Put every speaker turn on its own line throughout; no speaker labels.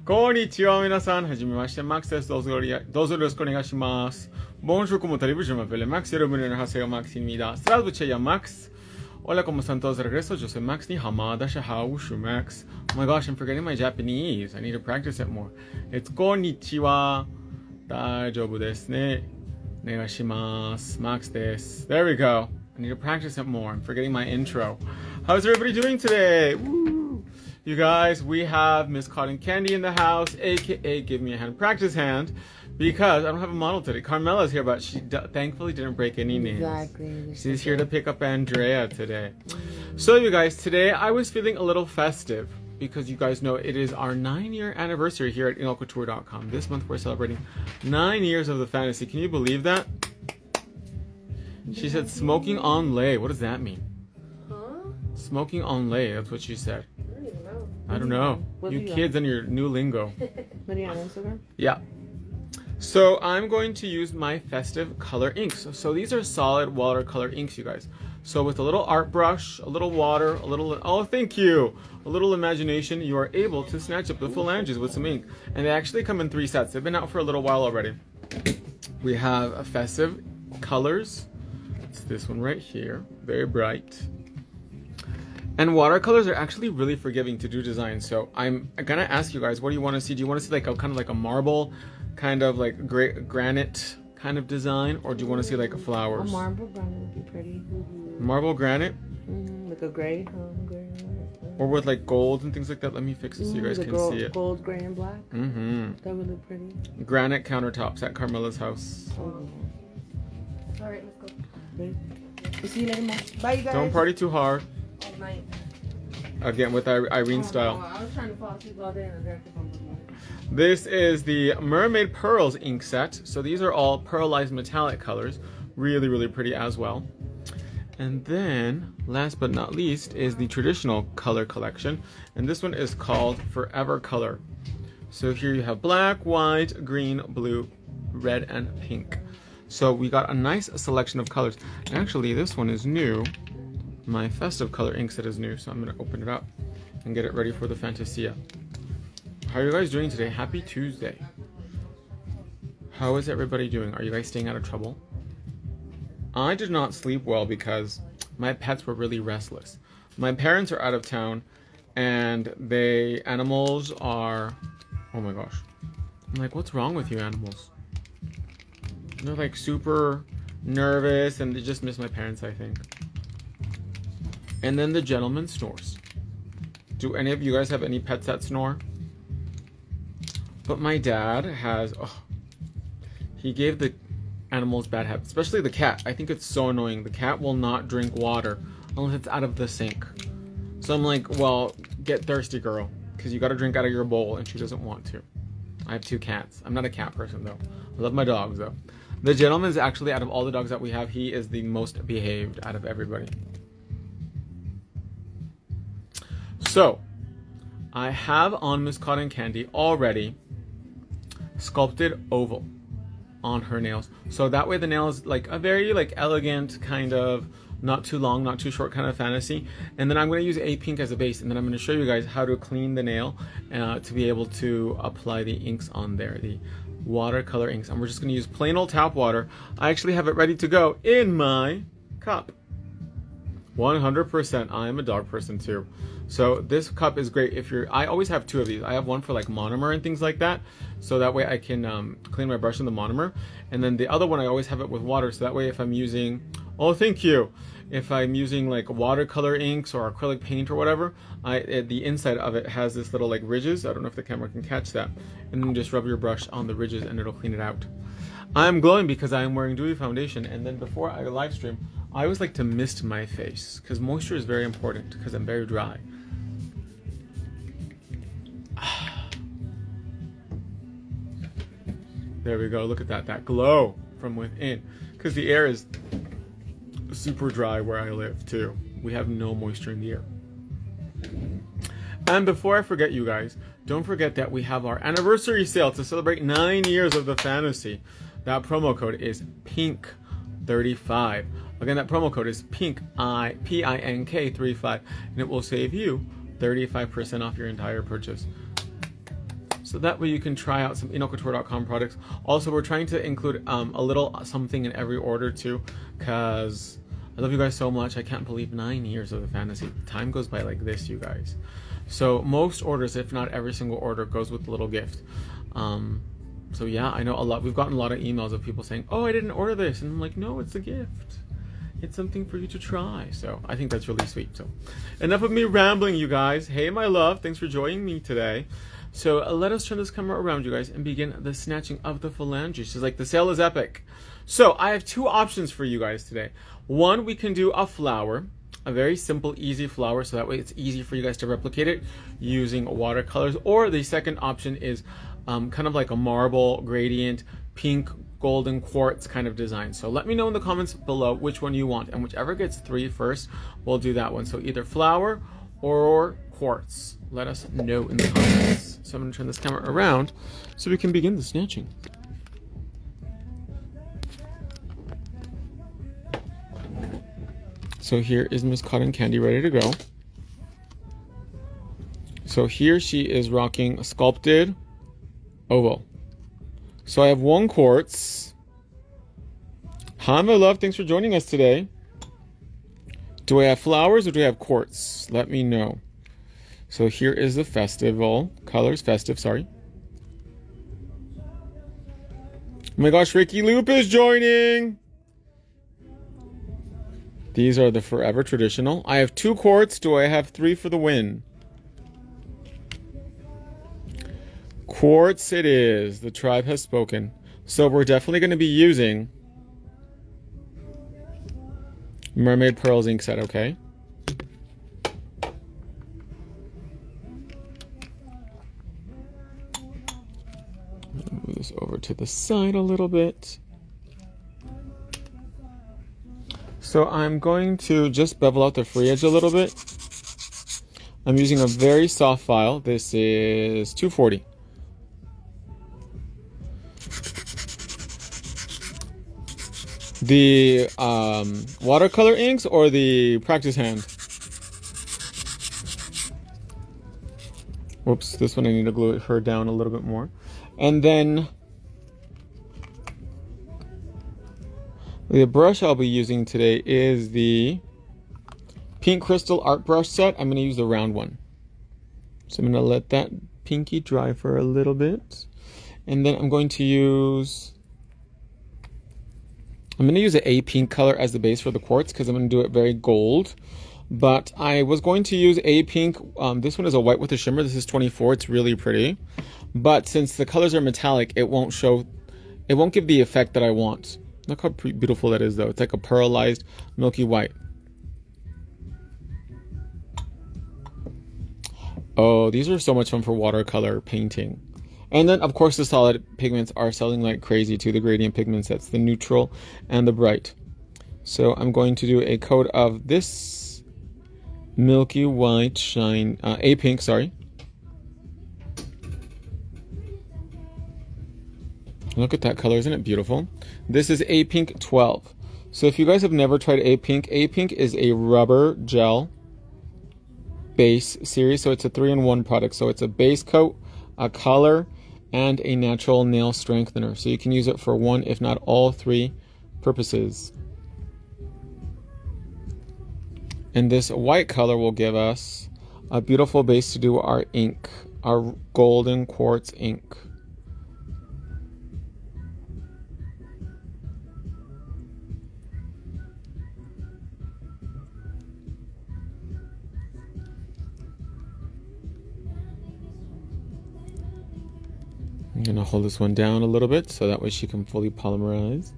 こんにちは皆さん、はじめまして、Max です。どうぞよろしくお願いします。Bonjour, ¿cómo allez-vous? Je m'appelle Max y bienvenidos a Max Inmida. Здравствуйте, я Max. Hola, ¿cómo están todos de regreso? Yo soy Max ni Hamada Shahau Max. Oh my gosh, I'm forgetting my Japanese. I need to practice it more. It's konnichiwa. Daijoubu desu ne. Onegaishimasu. Max desu. There we go. I need to practice it more. I'm forgetting my intro. How's everybody doing today? Woo! You guys, we have Miss Cotton Candy in the house, aka Give Me a Hand Practice Hand, because I don't have a model today. Carmela's here, but she thankfully didn't break any nails.
Exactly.
She's here to pick up Andrea today. So you guys, today I was feeling a little festive because you guys know it is our 9-year anniversary here at inalcouture.com. This month we're celebrating 9 years of the fantasy. Can you believe that? She said smoking on lay. What does that mean?
Huh?
Smoking on lay, that's what she said.
I don't even know.
I don't know.
What
You
do you
kids and your new lingo.
What are you on Instagram?
Yeah. So I'm going to use my festive color inks. So these are solid watercolor inks, you guys. So with a little art brush, a little water, a little, oh thank you, a little imagination, you are able to snatch up the phalanges with some ink. And they actually come in 3 sets. They've been out for a little while already. We have a festive colors. It's this one right here, very bright. And watercolors are actually really forgiving to do design. So I'm gonna ask you guys, what do you want to see? Do you want to see like a kind of like a marble, kind of like granite kind of design, or do you want to see like a flowers?
A marble granite would be pretty.
Marble granite,
Like a gray, gray.
or with like gold and things like that. Let me fix it so you guys
the
can see it.
Gold, gray, and black. That would look pretty.
Granite countertops at Carmela's house.
Oh.
All right, let's go.
We'll see you later, Mom. Bye, you guys.
Don't party too hard.
All night.
Again with Irene
Oh,
style.
no, I was trying to fall asleep all day and I drank the phone.
This is the Mermaid Pearls ink set. So these are all pearlized metallic colors. Really, really pretty as well. And then, last but not least, is the traditional color collection. And this one is called Forever Color. So here you have black, white, green, blue, red, and pink. So we got a nice selection of colors. Actually, this one is new. My festive color ink set is new. So I'm going to open it up and get it ready for the Fantasia. How are you guys doing today? Happy Tuesday. How is everybody doing? Are you guys staying out of trouble? I did not sleep well because my pets were really restless. My parents are out of town and animals are, oh my gosh. I'm like, what's wrong with you animals? They're like super nervous and they just miss my parents, I think. And then the gentleman snores. Do any of you guys have any pets that snore? But my dad has, he gave the animals bad habits, especially the cat. I think it's so annoying. The cat will not drink water unless it's out of the sink. So I'm like, well, get thirsty, girl, because you got to drink out of your bowl, and she doesn't want to. I have 2 cats. I'm not a cat person, though. I love my dogs, though. The gentleman is actually, out of all the dogs that we have, he is the most behaved out of everybody. So, I have on Miss Cotton Candy already sculpted oval on her nails, so that way the nail is like a very like elegant kind of not too long, not too short kind of fantasy. And then I'm going to use a pink as a base, and then I'm going to show you guys how to clean the nail to be able to apply the inks on there, the watercolor inks. And we're just going to use plain old tap water. I actually have it ready to go in my cup. 100%. I am a dog person too. So this cup is great if I always have 2 of these. I have one for like monomer and things like that. So that way I can clean my brush in the monomer. And then the other one, I always have it with water. So that way if I'm using, oh, thank you. If I'm using like watercolor inks or acrylic paint or whatever, the inside of it has this little like ridges. I don't know if the camera can catch that. And then just rub your brush on the ridges and it'll clean it out. I'm glowing because I'm wearing dewy foundation. And then before I live stream, I always like to mist my face because moisture is very important because I'm very dry. There we go. Look at that glow from within, because the air is super dry where I live too. We have no moisture in the air. And before I forget, you guys, don't forget that we have our anniversary sale to celebrate 9 years of the fantasy. That promo code is PINK35. Again, that promo code is PINK35, and it will save you 35% off your entire purchase. so that way you can try out some inocouture.com products. Also, we're trying to include a little something in every order too, because I love you guys so much. I can't believe 9 years of the fantasy. Time goes by like this, you guys. So most orders, if not every single order, goes with a little gift. So yeah, I know we've gotten a lot of emails of people saying, oh, I didn't order this. And I'm like, no, it's a gift. It's something for you to try. So I think that's really sweet. So enough of me rambling, you guys. Hey, my love, thanks for joining me today. So let us turn this camera around, you guys, and begin the snatching of the phalanges. She's like, the sale is epic. So I have two options for you guys today. One, we can do a flower, a very simple, easy flower, so that way it's easy for you guys to replicate it using watercolors. Or the second option is kind of like a marble gradient, pink, golden quartz kind of design. So let me know in the comments below which one you want, and whichever gets 3 first, we'll do that one. So either flower or quartz. Let us know in the comments. So I'm going to turn this camera around so we can begin the snatching. So here is Miss Cotton Candy ready to go. So here she is rocking a sculpted oval. So I have 1 quartz. Hi, my love. Thanks for joining us today. Do I have flowers or do I have quartz? Let me know. So here is the festival. Colors festive, sorry. Oh my gosh, Ricky Loop is joining. These are the Forever Traditional. I have 2 quartz. Do I have 3 for the win? Quartz it is. The tribe has spoken. So we're definitely going to be using Mermaid Pearls ink set, okay? Move this over to the side a little bit. So I'm going to just bevel out the free edge a little bit. I'm using a very soft file. This is 240. The watercolor inks or the practice hand? Whoops, this one I need to glue her down a little bit more. And then the brush I'll be using today is the Pink Crystal Art Brush set. I'm going to use the round one. So I'm going to let that pinky dry for a little bit. And then I'm going to use an A pink color as the base for the quartz because I'm going to do it very gold. But I was going to use A pink. This one is a white with a shimmer. This is 24. It's really pretty. But since the colors are metallic, it won't give the effect that I want. Look how beautiful that is, though. It's like a pearlized milky white. Oh, these are so much fun for watercolor painting. And then, of course, the solid pigments are selling like crazy too. The gradient pigment sets, the neutral and the bright. So I'm going to do a coat of this milky white shine, A pink, sorry. Look at that color, isn't it beautiful? This is A Pink 12. So if you guys have never tried A Pink is a rubber gel base series. So it's a 3-in-1 product. So it's a base coat, a color, and a natural nail strengthener. So you can use it for one, if not all 3 purposes. And this white color will give us a beautiful base to do our ink, our golden quartz ink. I'm going to hold this one down a little bit so that way she can fully polymerize.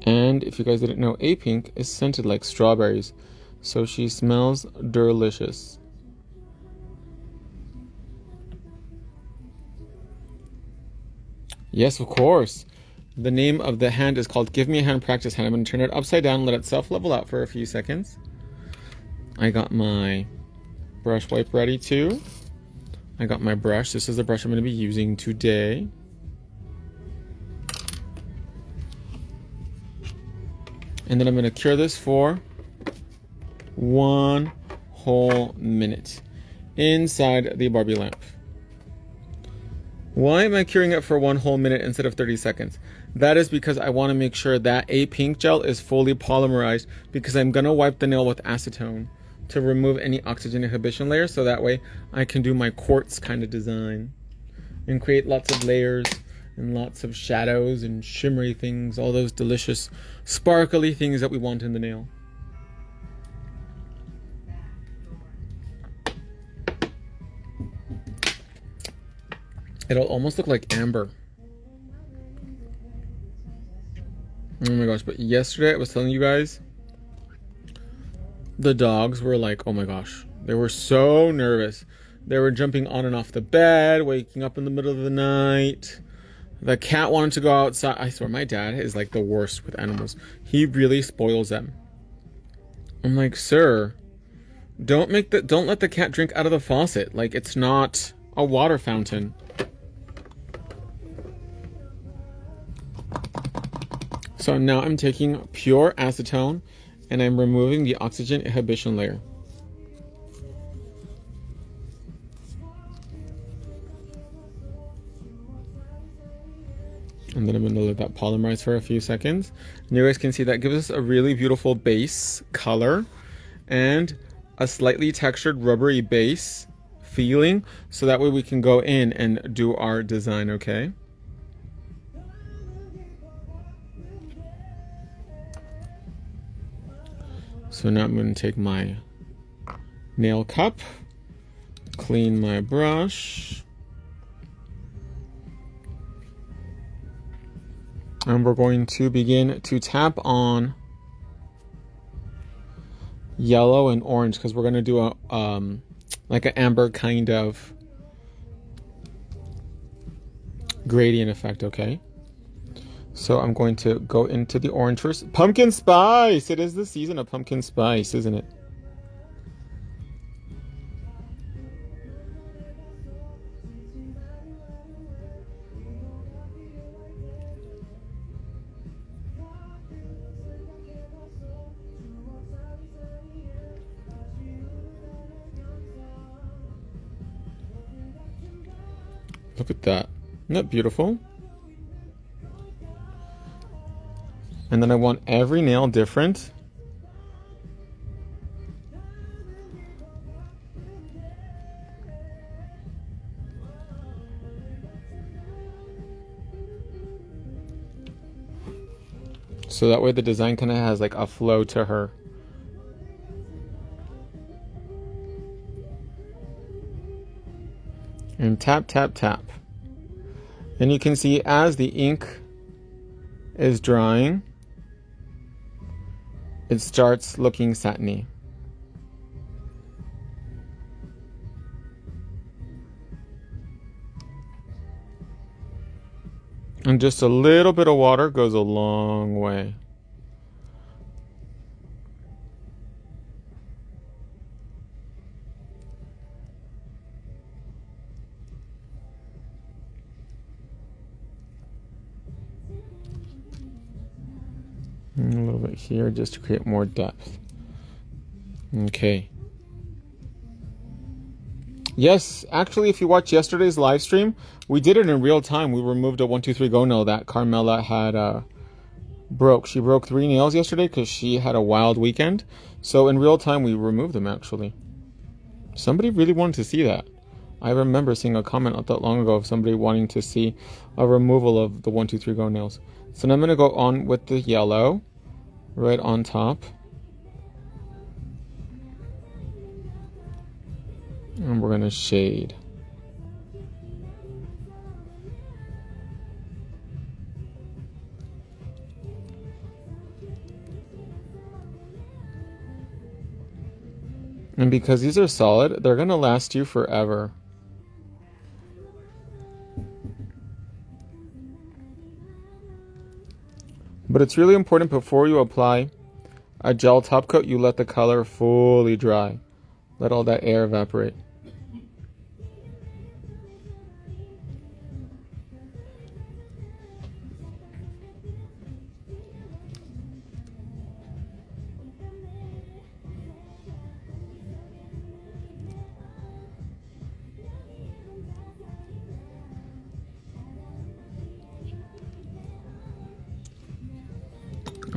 And if you guys didn't know, A Pink is scented like strawberries, so she smells delicious. Yes, of course. The name of the hand is called Give Me a Hand Practice Hand. I'm going to turn it upside down, let it self-level out for a few seconds. I got my brush wipe ready too. I got my brush. This is the brush I'm going to be using today. And then I'm going to cure this for 1 whole minute inside the Barbie lamp. Why am I curing it for 1 whole minute instead of 30 seconds? That is because I want to make sure that a pink gel is fully polymerized, because I'm going to wipe the nail with acetone to remove any oxygen inhibition layers, so that way I can do my quartz kind of design and create lots of layers and lots of shadows and shimmery things, all those delicious sparkly things that we want in the nail. It'll almost look like amber. Oh my gosh, but yesterday I was telling you guys, the dogs were like, oh my gosh, they were so nervous. They were jumping on and off the bed, waking up in the middle of the night. The cat wanted to go outside. I swear, my dad is like the worst with animals. He really spoils them. I'm like, sir, don't let the cat drink out of the faucet. Like, it's not a water fountain. So now I'm taking pure acetone and I'm removing the oxygen inhibition layer. And then I'm going to let that polymerize for a few seconds. And you guys can see that gives us a really beautiful base color and a slightly textured rubbery base feeling. So that way we can go in and do our design, okay? So now I'm going to take my nail cup, clean my brush, and we're going to begin to tap on yellow and orange, because we're going to do a like an amber kind of gradient effect, okay? So I'm going to go into the orange first. Pumpkin spice! It is the season of pumpkin spice, isn't it? Look at that. Isn't that beautiful? And then I want every nail different. So that way the design kind of has like a flow to her. And tap, tap, tap. And you can see as the ink is drying, it starts looking satiny. And just a little bit of water goes a long way. And a little bit here just to create more depth. Okay. Yes, actually, if you watch yesterday's live stream, we did it in real time. We removed a 1, 2, 3 go nail that Carmela had broke. She broke 3 nails yesterday because she had a wild weekend. So in real time, we removed them, actually. Somebody really wanted to see that. I remember seeing a comment not that long ago of somebody wanting to see a removal of the 1, 2, 3 go nails. So now I'm going to go on with the yellow right on top. And we're going to shade. And because these are solid, they're going to last you forever. But it's really important before you apply a gel top coat, you let the color fully dry. Let all that air evaporate.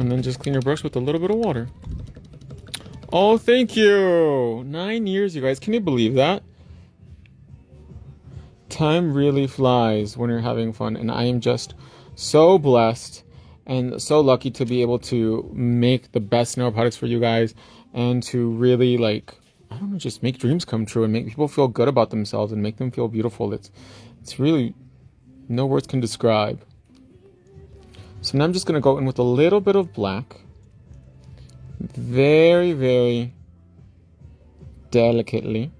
And then just clean your brush with a little bit of water. Oh, thank you. 9 years, you guys. Can you believe that? Time really flies when you're having fun, and I am just so blessed and so lucky to be able to make the best nail products for you guys and to really, like, I don't know, just make dreams come true and make people feel good about themselves and make them feel beautiful. It's really, no words can describe. So now I'm just going to go in with a little bit of black. Very, very delicately.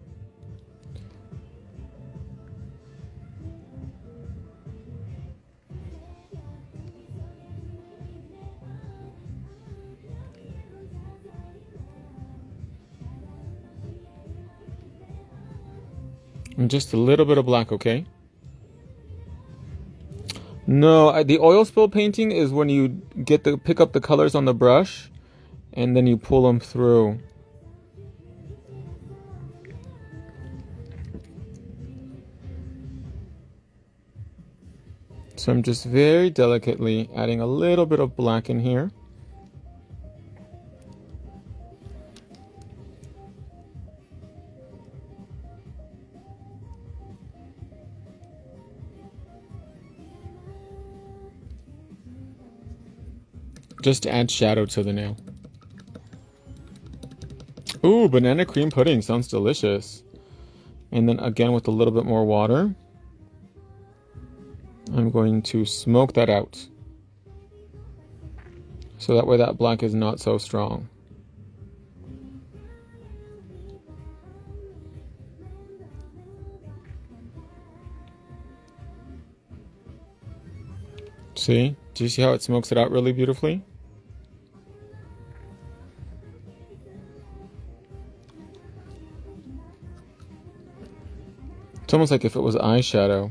And just a little bit of black, okay? No, the oil spill painting is when you pick up the colors on the brush and then you pull them through. So I'm just very delicately adding a little bit of black in here. Just to add shadow to the nail. Ooh, banana cream pudding sounds delicious. And then again with a little bit more water, I'm going to smoke that out. So that way that black is not so strong. See? Do you see how it smokes it out really beautifully? It's almost like if it was eyeshadow.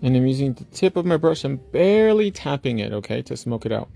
And I'm using the tip of my brush and barely tapping it, okay, to smoke it out.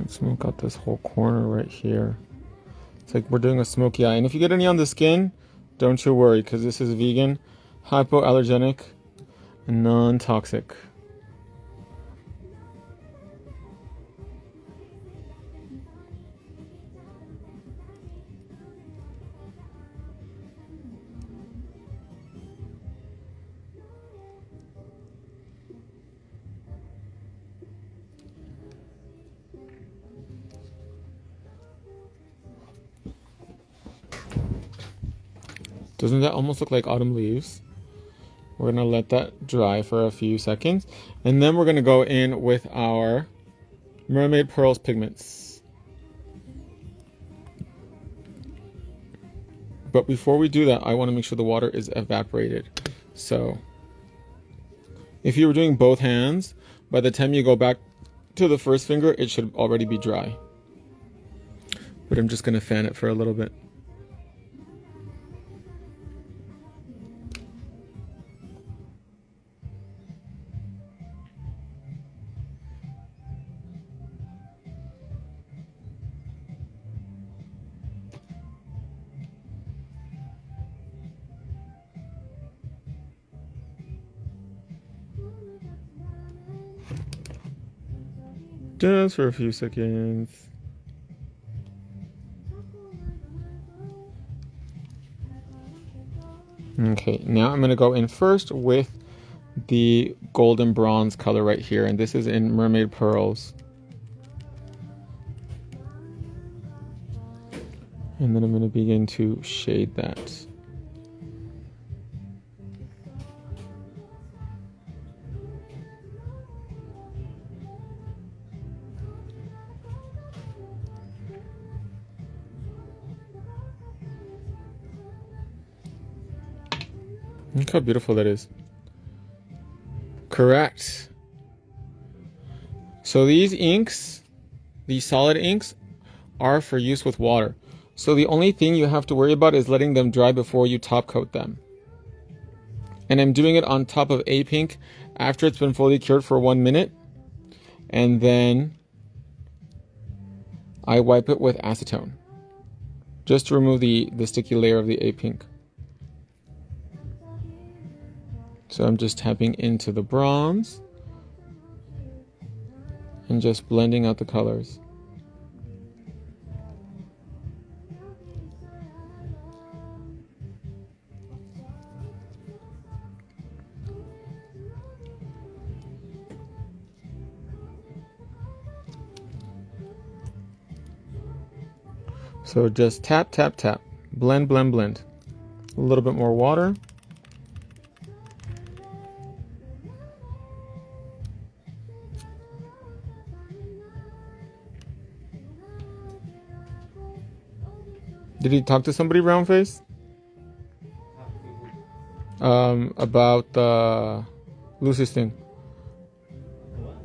Smoke out this whole corner right here. It's like we're doing a smoky eye. And if you get any on the skin, don't you worry, because this is vegan, hypoallergenic, and non-toxic. Doesn't that almost look like autumn leaves? We're gonna let that dry for a few seconds. And then we're gonna go in with our Mermaid Pearls pigments. But before we do that, I wanna make sure the water is evaporated. So, if you were doing both hands, by the time you go back to the first finger, it should already be dry. But I'm just gonna fan it for a little bit. Just for a few seconds. Okay, now I'm going to go in first with the golden bronze color right here, and this is in Mermaid Pearls. And then I'm going to begin to shade that. Look how beautiful that is. Correct. So these inks, these solid inks, are for use with water. So the only thing you have to worry about is letting them dry before you top coat them. And I'm doing it on top of A Pink after it's been fully cured for 1 minute. And then I wipe it with acetone, just to remove the sticky layer of the A Pink. So I'm just tapping into the bronze and just blending out the colors. So just tap, tap, tap. Blend, blend, blend. A little bit more water. Did he talk to somebody, Roundface? About Lucy's thing.
What?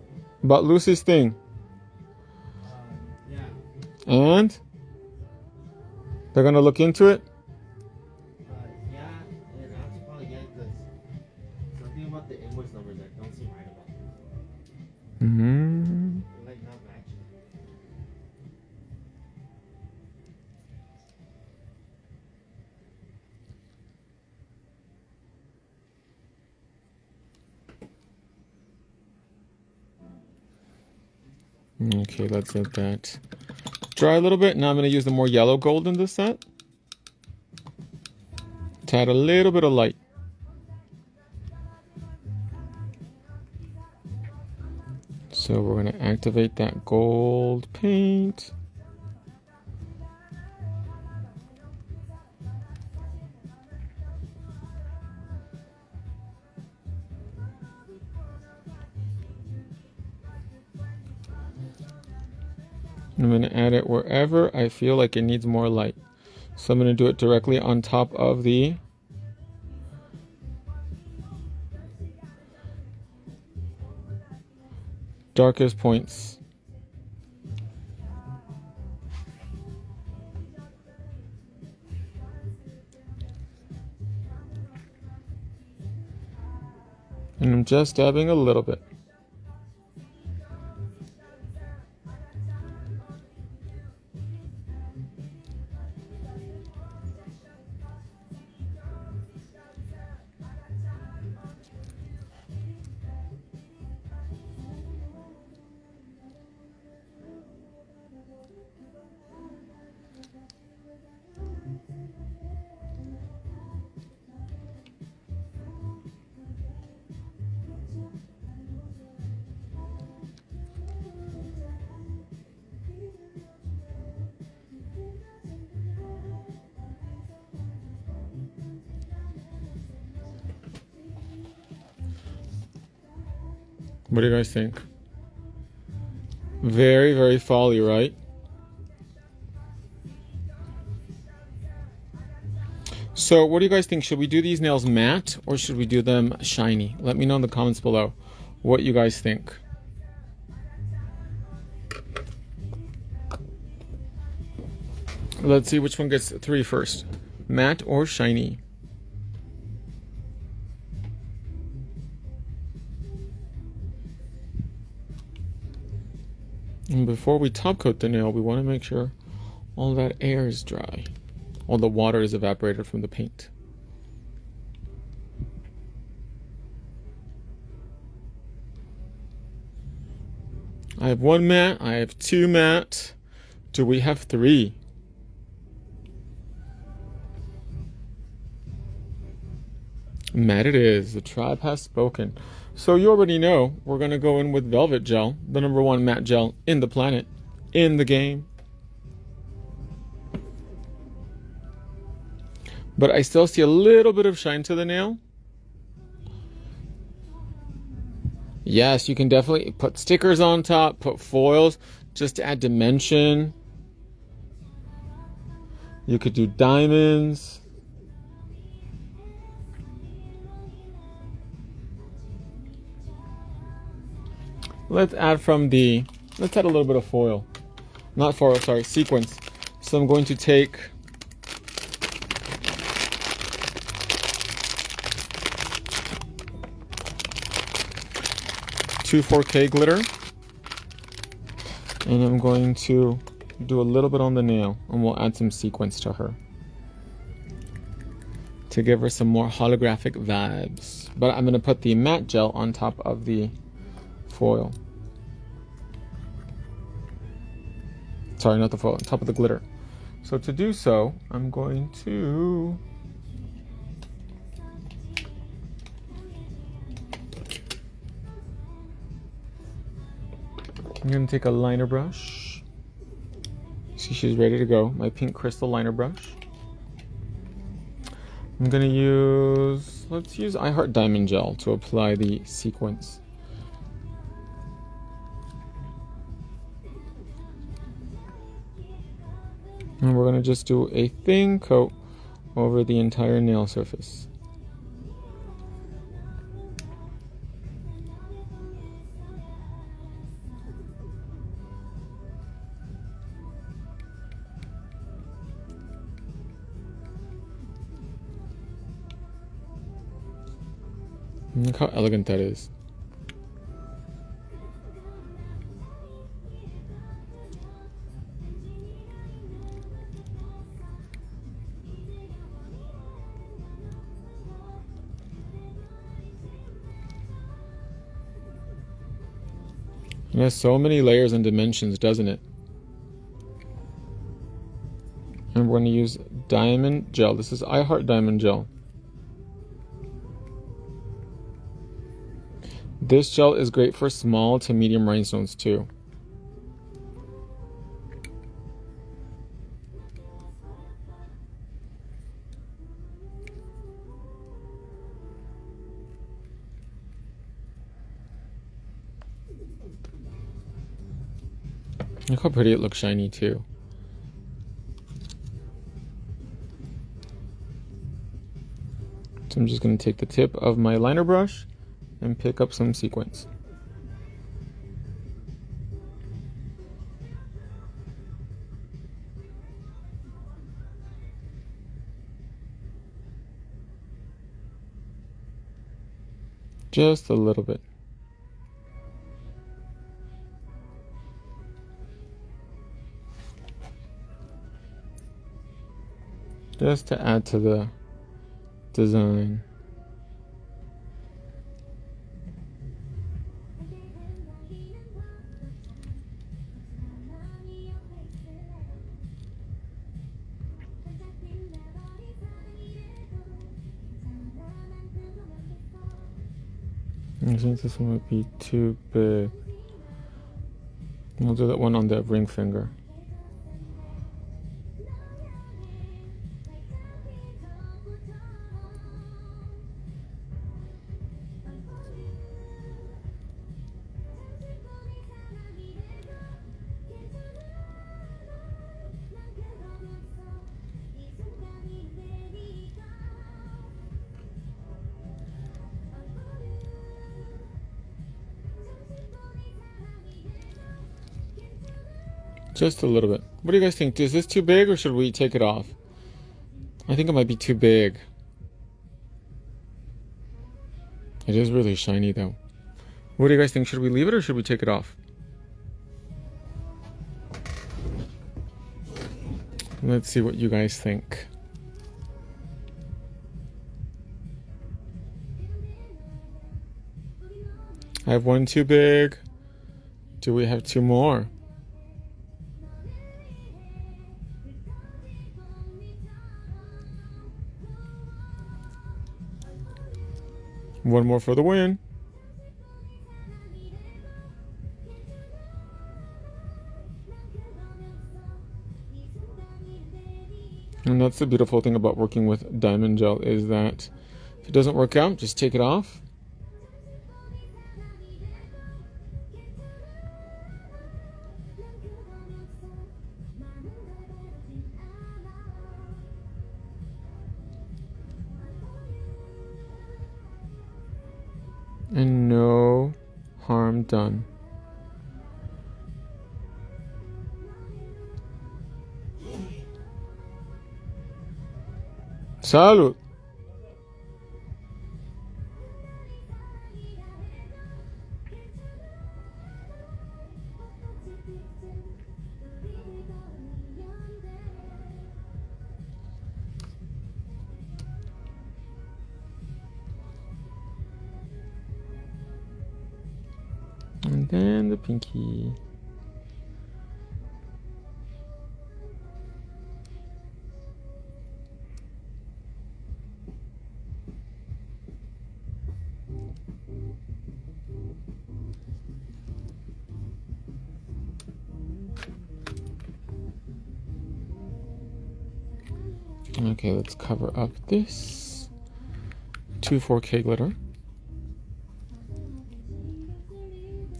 About Lucy's thing.
Yeah.
And they're gonna look into it.
Yeah, and I have to probably get because something about the invoice numbers that don't seem right about it.
Mm-hmm.
They're like not matching.
Okay, let's let that dry a little bit. Now I'm going to use the more yellow gold in this set to add a little bit of light. So we're going to activate that gold paint. I'm going to add it wherever I feel like it needs more light. So I'm going to do it directly on top of the darkest points. And I'm just dabbing a little bit. What do you guys think? Very, very folly, right? So what do you guys think? Should we do these nails matte or should we do them shiny? Let me know in the comments below what you guys think. Let's see which one gets 3 first. Matte or shiny? And before we top coat the nail, we want to make sure all that air is dry. All the water is evaporated from the paint. I have 1 matte, I have 2 matte. Do we have 3? Matte it is. The tribe has spoken. So you already know we're going to go in with Velvet Gel, the #1 matte gel in the planet, in the game. But I still see a little bit of shine to the nail. Yes, you can definitely put stickers on top, put foils, just to add dimension. You could do diamonds. let's add a little bit of foil. Not foil, sorry, sequence. So I'm going to take two 4K glitter, and I'm going to do a little bit on the nail, and we'll add some sequence to her to give her some more holographic vibes. But I'm going to put the matte gel on top of the foil. Sorry, not the foil, on top of the glitter. So to do so, I'm going to take a liner brush. See, she's ready to go. My pink crystal liner brush. I'm gonna use, let's use I Heart Diamond Gel to apply the sequence. And we're gonna just do a thin coat over the entire nail surface. Look how elegant that is. It has so many layers and dimensions, doesn't it? And we're going to use diamond gel. This is I Heart Diamond Gel. This gel is great for small to medium rhinestones too. Look how pretty it looks shiny too. So I'm just going to take the tip of my liner brush and pick up some sequence. Just a little bit. Just to add to the design. I think this one might be too big. We'll do that one on the ring finger. Just a little bit. What do you guys think? Is this too big or should we take it off? I think it might be too big. It is really shiny though. What do you guys think? Should we leave it or should we take it off? Let's see what you guys think. I have one too big. Do we have two more? One more for the win. And that's the beautiful thing about working with diamond gel is that if it doesn't work out, just take it off. And no harm done. Salud. And then the pinky. Okay, let's cover up this 2,4K glitter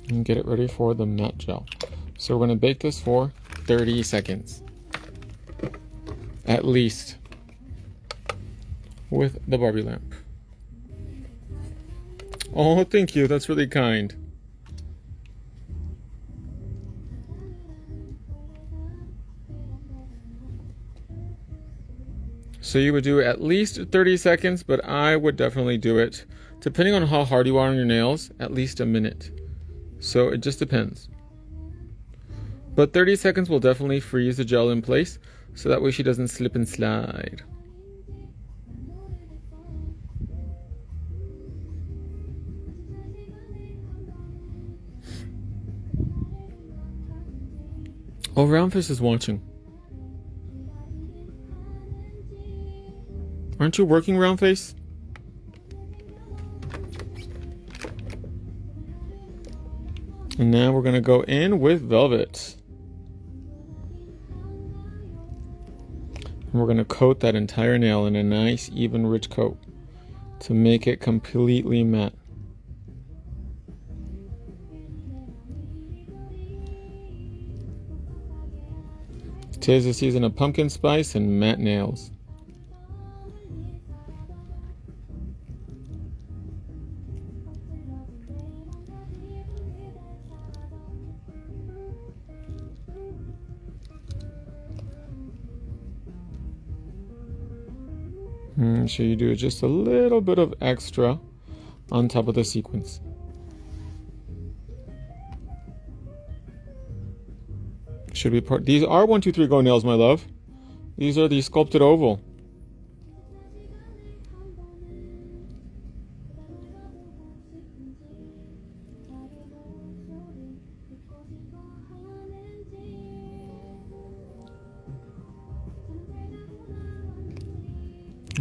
and get it ready for the matte gel. So we're going to bake this for 30 seconds at least with the Barbie lamp. Oh, thank you. That's really kind. So you would do at least 30 seconds, but I would definitely do it, depending on how hard you are on your nails, at least a minute. So it just depends. But 30 seconds will definitely freeze the gel in place, so that way she doesn't slip and slide. Oh, Roundface is watching. Aren't you working, Roundface? And now we're going to go in with Velvet. And we're going to coat that entire nail in a nice, even, rich coat to make it completely matte. Tis the season of pumpkin spice and matte nails. So you do just a little bit of extra on top of the sequins. Should be part. These are 1, 2, 3 go nails, my love. These are the sculpted oval.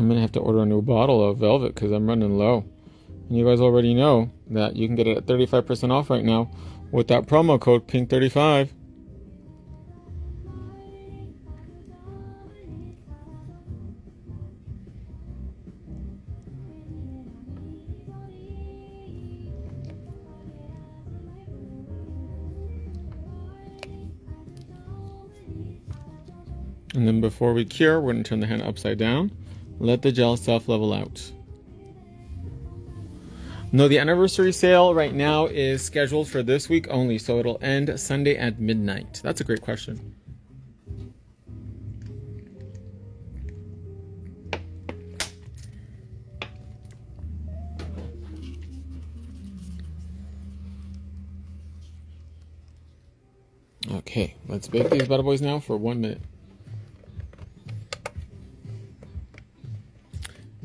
I'm gonna have to order a new bottle of Velvet because I'm running low. And you guys already know that you can get it at 35% off right now with that promo code PINK35. And then before we cure, we're going to turn the hand upside down. Let the gel self-level out. No, the anniversary sale right now is scheduled for this week only, so it'll end Sunday at midnight. That's a great question. Okay, let's bake these bad boys now for 1 minute.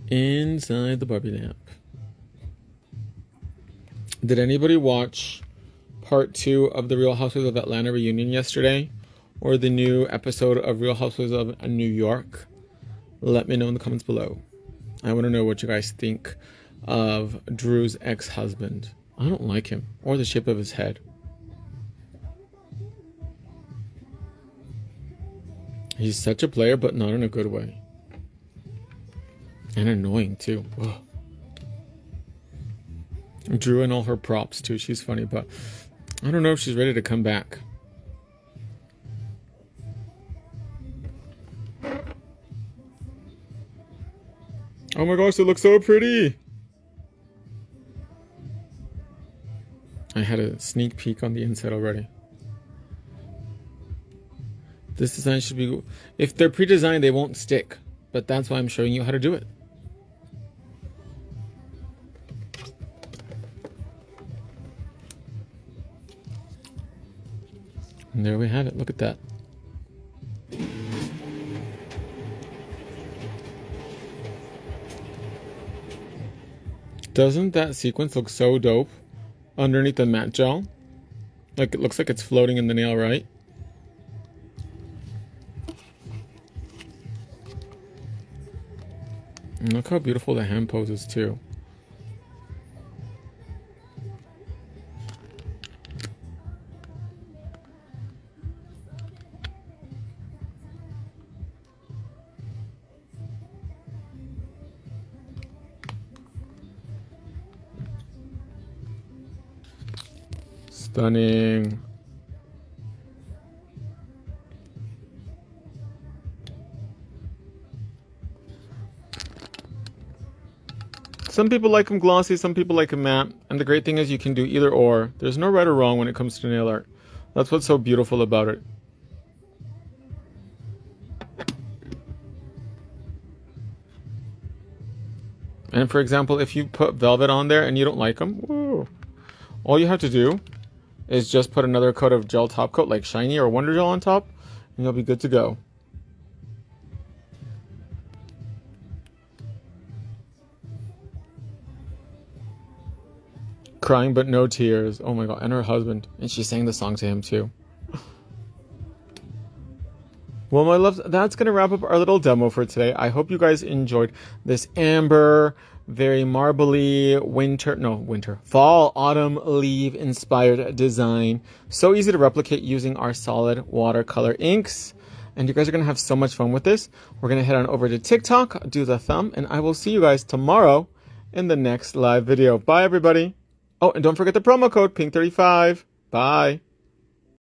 Inside the Barbie lamp. Did anybody watch part 2 of the Real Housewives of Atlanta reunion yesterday? Or the new episode of Real Housewives of New York? Let me know in the comments below. I want to know what you guys think of Drew's ex-husband. I don't like him, or the shape of his head. He's such a player, but not in a good way. And annoying too. Ugh. Drew and all her props too. She's funny, but I don't know if she's ready to come back. Oh my gosh, it looks so pretty. I had a sneak peek on the inside already. This design should be... If they're pre-designed, they won't stick. but that's why I'm showing you how to do it. And there we have it. Look at that. Doesn't that sequence look so dope underneath the matte gel? Like, it looks like it's floating in the nail, right? And look how beautiful the hand pose is too. Stunning. Some people like them glossy, some people like them matte. And the great thing is you can do either or. There's no right or wrong when it comes to nail art. That's what's so beautiful about it. And for example, if you put velvet on there and you don't like them, woo, all you have to do is just put another coat of gel top coat like Shiny or Wonder Gel on top and you'll be good to go. Crying but no tears. Oh my god, and her husband. And she sang the song to him too. Well, my loves, that's going to wrap up our little demo for today. I hope you guys enjoyed this amber, very marbly fall, autumn leaf inspired design. So easy to replicate using our solid watercolor inks. And you guys are going to have so much fun with this. We're going to head on over to TikTok, do the thumb, and I will see you guys tomorrow in the next live video. Bye, everybody. Oh, and don't forget the promo code, Pink35. Bye.